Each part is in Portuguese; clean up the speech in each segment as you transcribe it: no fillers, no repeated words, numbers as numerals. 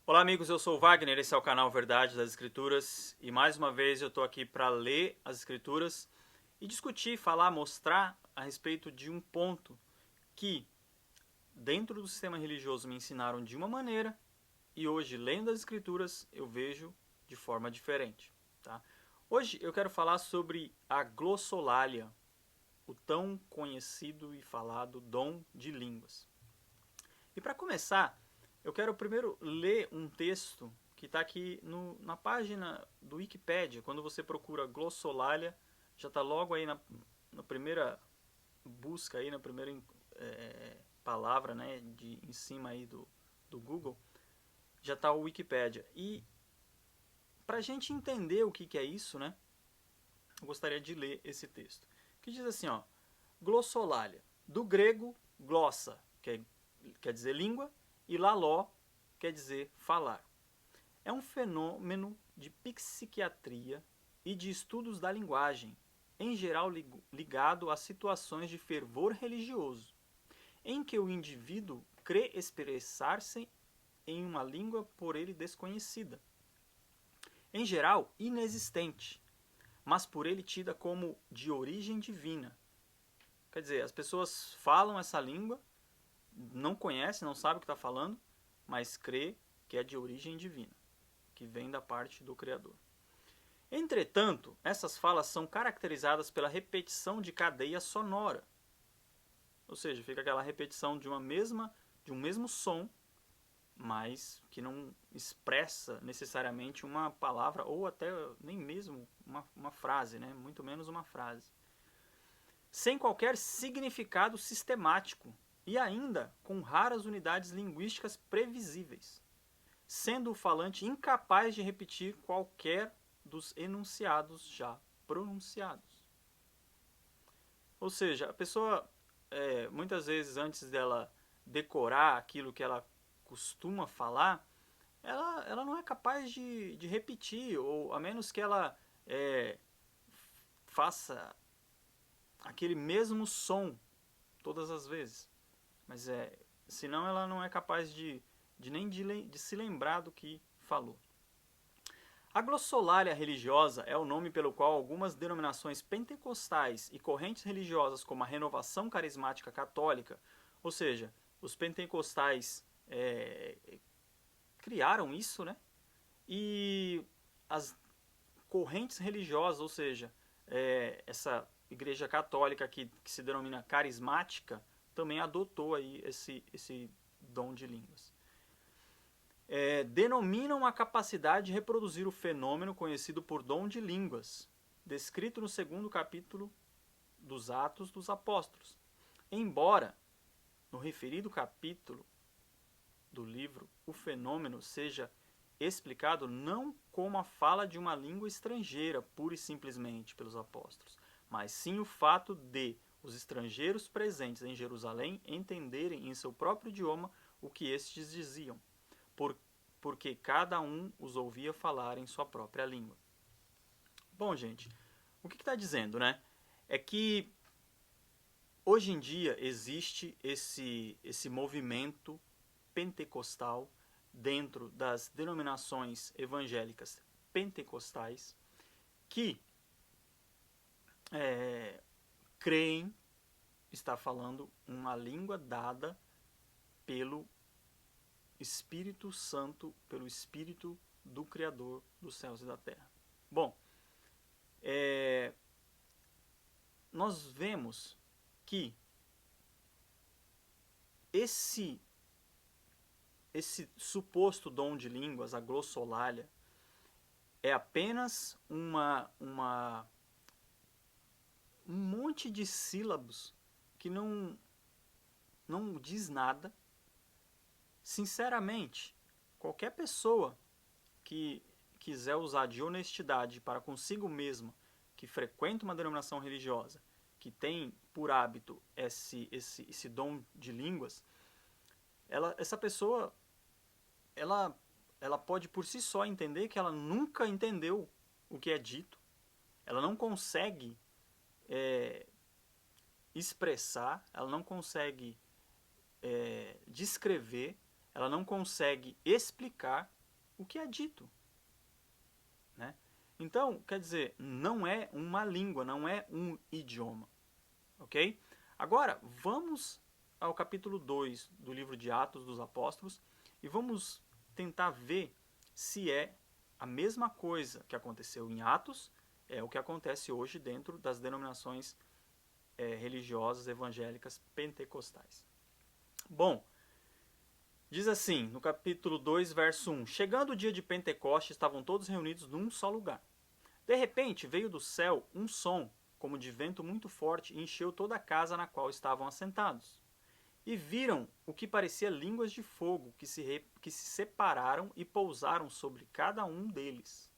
Olá amigos, eu sou o Wagner, esse é o canal Verdade das Escrituras e mais uma vez eu estou aqui para ler as Escrituras e discutir, falar, mostrar a respeito de um ponto que dentro do sistema religioso me ensinaram de uma maneira e hoje lendo as Escrituras eu vejo de forma diferente. Tá? Hoje eu quero falar sobre a glossolalia, o tão conhecido e falado dom de línguas. E para começar, eu quero primeiro ler um texto que está aqui na página do Wikipedia. Quando você procura glossolalia, já está logo aí na primeira busca, aí, na primeira palavra, né, em cima aí do Google, já está o Wikipedia. E para a gente entender o que é isso, né, eu gostaria de ler esse texto. Que diz assim, ó, glossolalia, do grego glossa, que quer dizer língua, e laló quer dizer falar. É um fenômeno de psiquiatria e de estudos da linguagem, em geral ligado a situações de fervor religioso, em que o indivíduo crê expressar-se em uma língua por ele desconhecida, em geral inexistente, mas por ele tida como de origem divina. Quer dizer, as pessoas falam essa língua, não conhecem, não sabem o que está falando, mas crê que é de origem divina, que vem da parte do Criador. Entretanto, essas falas são caracterizadas pela repetição de cadeia sonora. Ou seja, fica aquela repetição de um mesmo som, mas que não expressa necessariamente uma palavra ou até nem mesmo uma frase, né? Muito menos uma frase. Sem qualquer significado sistemático e ainda com raras unidades linguísticas previsíveis, sendo o falante incapaz de repetir qualquer dos enunciados já pronunciados. Ou seja, a pessoa, muitas vezes, antes dela decorar aquilo que ela costuma falar, ela não é capaz de repetir, ou a menos que ela faça aquele mesmo som todas as vezes. Mas senão ela não é capaz de se lembrar do que falou. A glossolalia religiosa é o nome pelo qual algumas denominações pentecostais e correntes religiosas como a Renovação Carismática Católica, ou seja, os pentecostais criaram isso, né? E as correntes religiosas, ou seja, essa igreja católica que se denomina carismática, também adotou aí esse dom de línguas. Denominam a capacidade de reproduzir o fenômeno conhecido por dom de línguas, descrito no segundo capítulo dos Atos dos Apóstolos. Embora, no referido capítulo do livro, o fenômeno seja explicado não como a fala de uma língua estrangeira, pura e simplesmente pelos apóstolos, mas sim o fato de os estrangeiros presentes em Jerusalém entenderem em seu próprio idioma o que estes diziam, porque cada um os ouvia falar em sua própria língua. Bom, gente, o que está dizendo, né? É que hoje em dia existe esse movimento pentecostal dentro das denominações evangélicas pentecostais que creem estar falando uma língua dada pelo Espírito Santo, pelo Espírito do Criador dos céus e da terra. Bom, nós vemos que esse suposto dom de línguas, a glossolalia, é apenas um monte de sílabos que não diz nada. Sinceramente, qualquer pessoa que quiser usar de honestidade para consigo mesma, que frequenta uma denominação religiosa, que tem por hábito esse dom de línguas, essa pessoa ela pode por si só entender que ela nunca entendeu o que é dito, ela não consegue expressar, ela não consegue descrever, ela não consegue explicar o que é dito. Né? Então, quer dizer, não é uma língua, não é um idioma. Ok? Agora, vamos ao capítulo 2 do livro de Atos dos Apóstolos e vamos tentar ver se é a mesma coisa que aconteceu em Atos, é o que acontece hoje dentro das denominações religiosas evangélicas pentecostais. Bom, diz assim, no capítulo 2, verso 1: Chegando o dia de Pentecostes, estavam todos reunidos num só lugar. De repente, veio do céu um som, como de vento muito forte, e encheu toda a casa na qual estavam assentados. E viram o que parecia línguas de fogo, que se separaram e pousaram sobre cada um deles.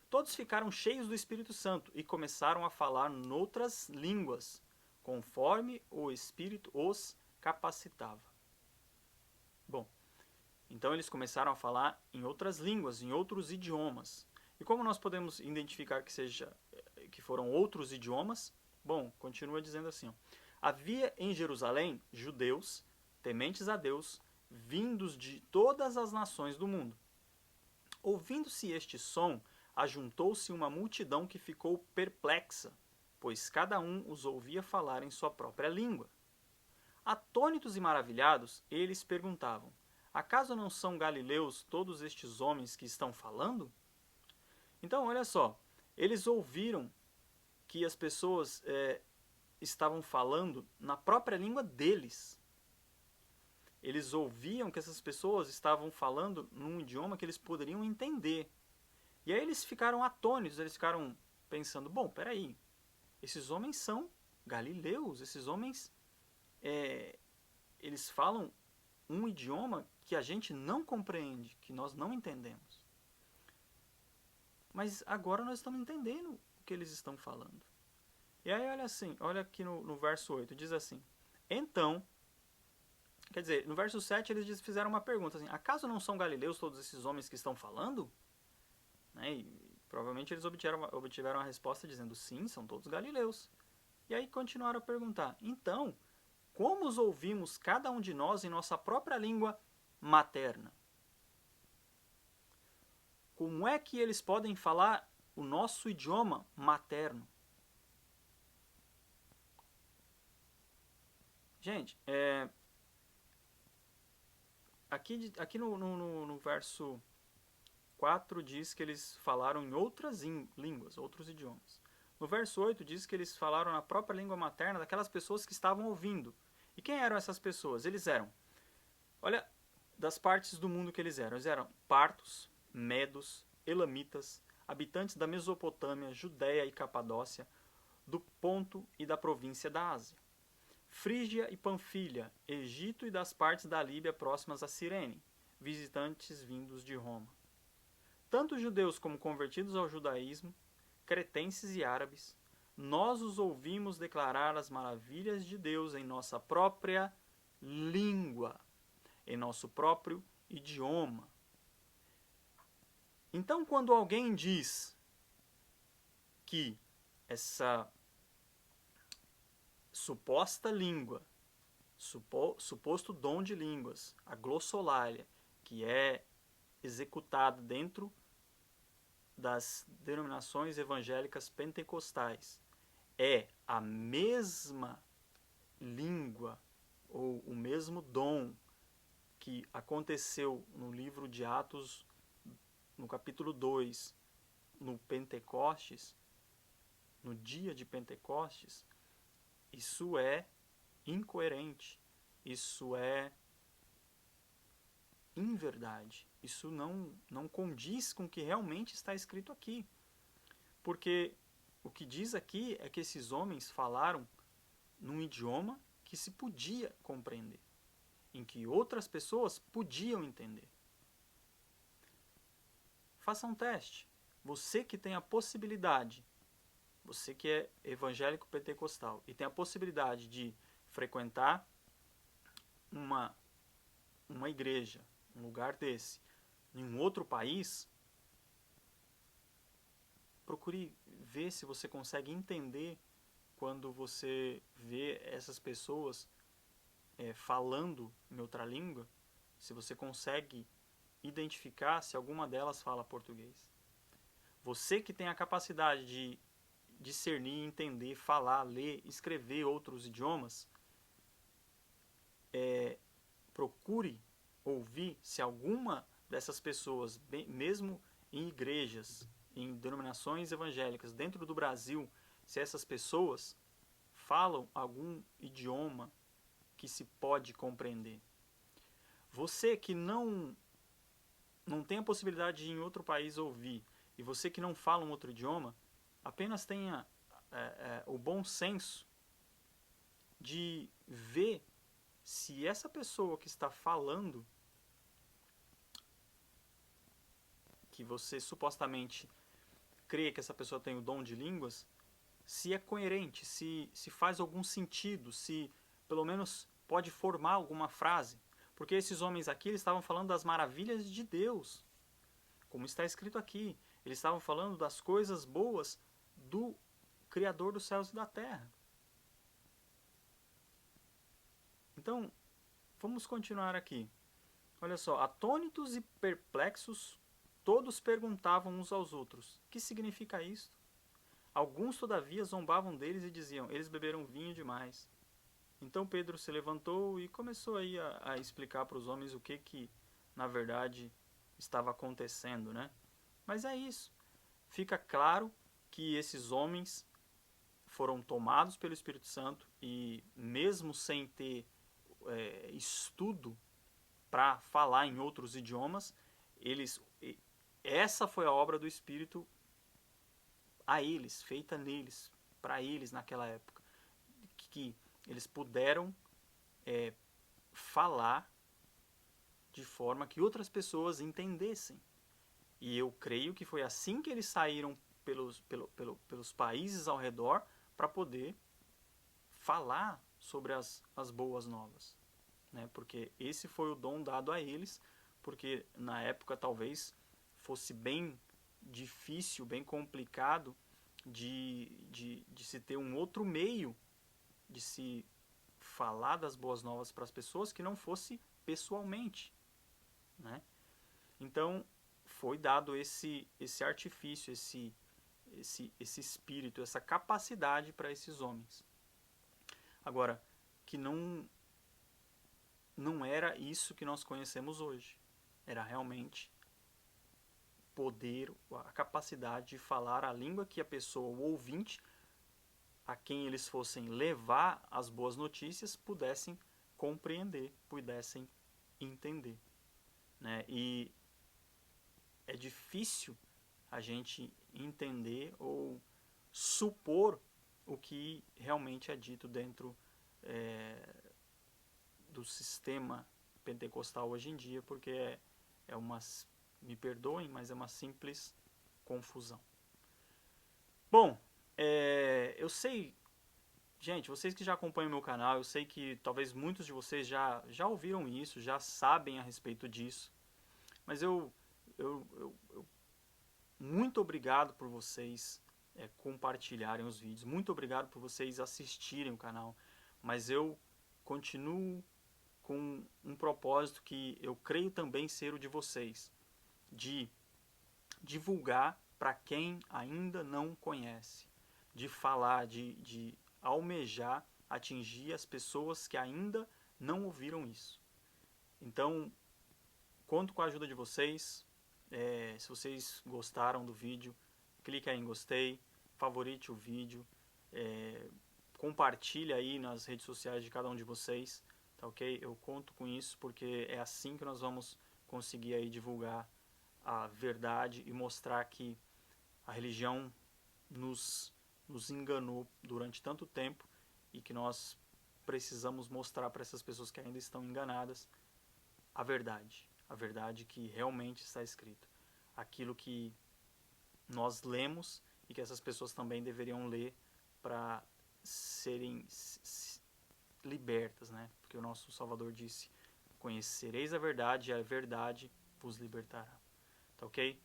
Todos ficaram cheios do Espírito Santo e começaram a falar noutras línguas, conforme o Espírito os capacitava. Bom, então eles começaram a falar em outras línguas, em outros idiomas. E como nós podemos identificar que foram outros idiomas? Bom, continua dizendo assim: ó, havia em Jerusalém judeus, tementes a Deus, vindos de todas as nações do mundo. Ouvindo-se este som, ajuntou-se uma multidão que ficou perplexa, pois cada um os ouvia falar em sua própria língua. Atônitos e maravilhados, eles perguntavam: acaso não são galileus todos estes homens que estão falando? Então, olha só, eles ouviram que as pessoas estavam falando na própria língua deles. Eles ouviam que essas pessoas estavam falando num idioma que eles poderiam entender. E aí eles ficaram atônitos, eles ficaram pensando, bom, peraí, esses homens são galileus, esses homens, eles falam um idioma que a gente não compreende, que nós não entendemos. Mas agora nós estamos entendendo o que eles estão falando. E aí olha aqui no verso 8, diz assim: então, quer dizer, no verso 7 eles fizeram uma pergunta assim: acaso não são galileus todos esses homens que estão falando? Né? E provavelmente eles obtiveram a resposta dizendo: sim, são todos galileus. E aí continuaram a perguntar: então, como os ouvimos cada um de nós em nossa própria língua materna? Como é que eles podem falar o nosso idioma materno? Gente, aqui no verso 4 diz que eles falaram em outras línguas, outros idiomas. No verso 8 diz que eles falaram na própria língua materna daquelas pessoas que estavam ouvindo. E quem eram essas pessoas? Eles eram, olha, das partes do mundo que eles eram partos, medos, elamitas, habitantes da Mesopotâmia, Judéia e Capadócia, do Ponto e da província da Ásia, Frígia e Panfilha, Egito e das partes da Líbia próximas a Cirene, visitantes vindos de Roma. Tanto judeus como convertidos ao judaísmo, cretenses e árabes, nós os ouvimos declarar as maravilhas de Deus em nossa própria língua, em nosso próprio idioma. Então, quando alguém diz que essa suposta língua, suposto dom de línguas, a glossolalia, que é executada dentro das denominações evangélicas pentecostais, é a mesma língua ou o mesmo dom que aconteceu no livro de Atos, no capítulo 2, no Pentecostes, no dia de Pentecostes, isso é incoerente, isso é inverdade, isso não condiz com o que realmente está escrito aqui. Porque o que diz aqui é que esses homens falaram num idioma que se podia compreender, em que outras pessoas podiam entender. Faça um teste. Você que tem a possibilidade, você que é evangélico pentecostal e tem a possibilidade de frequentar uma igreja, um lugar desse, em um outro país, procure ver se você consegue entender quando você vê essas pessoas falando em outra língua, se você consegue identificar se alguma delas fala português. Você que tem a capacidade de discernir, entender, falar, ler, escrever outros idiomas, procure ouvir se alguma dessas pessoas, mesmo em igrejas, em denominações evangélicas dentro do Brasil, se essas pessoas falam algum idioma que se pode compreender. Você que não tem a possibilidade de ir em outro país ouvir, e você que não fala um outro idioma, apenas tenha o bom senso de ver se essa pessoa que está falando, que você supostamente crê que essa pessoa tem o dom de línguas, se é coerente, se faz algum sentido, se pelo menos pode formar alguma frase. Porque esses homens aqui, eles estavam falando das maravilhas de Deus, como está escrito aqui. Eles estavam falando das coisas boas do Criador dos céus e da terra. Então, vamos continuar aqui. Olha só, atônitos e perplexos, todos perguntavam uns aos outros: que significa isto? Alguns, todavia, zombavam deles e diziam: eles beberam vinho demais. Então Pedro se levantou e começou aí a explicar para os homens o que na verdade estava acontecendo, né? Mas é isso. Fica claro que esses homens foram tomados pelo Espírito Santo e mesmo sem ter estudo para falar em outros idiomas, essa foi a obra do Espírito a eles, feita neles, para eles naquela época, que eles puderam falar de forma que outras pessoas entendessem. E eu creio que foi assim que eles saíram pelos países ao redor para poder falar sobre as boas novas. Né? Porque esse foi o dom dado a eles, porque na época talvez fosse bem difícil, bem complicado de se ter um outro meio de se falar das boas novas para as pessoas que não fosse pessoalmente, né? Então foi dado esse artifício, esse espírito, essa capacidade para esses homens. Agora, que não era isso que nós conhecemos hoje. Era realmente poder, a capacidade de falar a língua que a pessoa, o ouvinte, a quem eles fossem levar as boas notícias, pudessem compreender, pudessem entender. Né? E é difícil a gente entender ou supor o que realmente é dito dentro do sistema pentecostal hoje em dia, porque é uma, me perdoem, mas é uma simples confusão. Bom, eu sei, gente, vocês que já acompanham o meu canal, eu sei que talvez muitos de vocês já ouviram isso, já sabem a respeito disso, mas eu muito obrigado por vocês compartilharem os vídeos, muito obrigado por vocês assistirem o canal, mas eu continuo com um propósito que eu creio também ser o de vocês, de divulgar para quem ainda não conhece, de falar, de almejar atingir as pessoas que ainda não ouviram isso. Então, conto com a ajuda de vocês. Se vocês gostaram do vídeo, clique aí em gostei, favorite o vídeo, compartilhe aí nas redes sociais de cada um de vocês, tá ok? Eu conto com isso porque é assim que nós vamos conseguir aí divulgar a verdade e mostrar que a religião nos enganou durante tanto tempo e que nós precisamos mostrar para essas pessoas que ainda estão enganadas a verdade que realmente está escrito, aquilo que nós lemos e que essas pessoas também deveriam ler para serem libertas, né? Porque o nosso Salvador disse: conhecereis a verdade e a verdade vos libertará. Tá ok?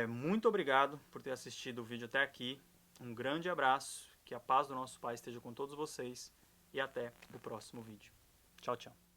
Muito obrigado por ter assistido o vídeo até aqui. Um grande abraço, que a paz do nosso Pai esteja com todos vocês e até o próximo vídeo. Tchau, tchau.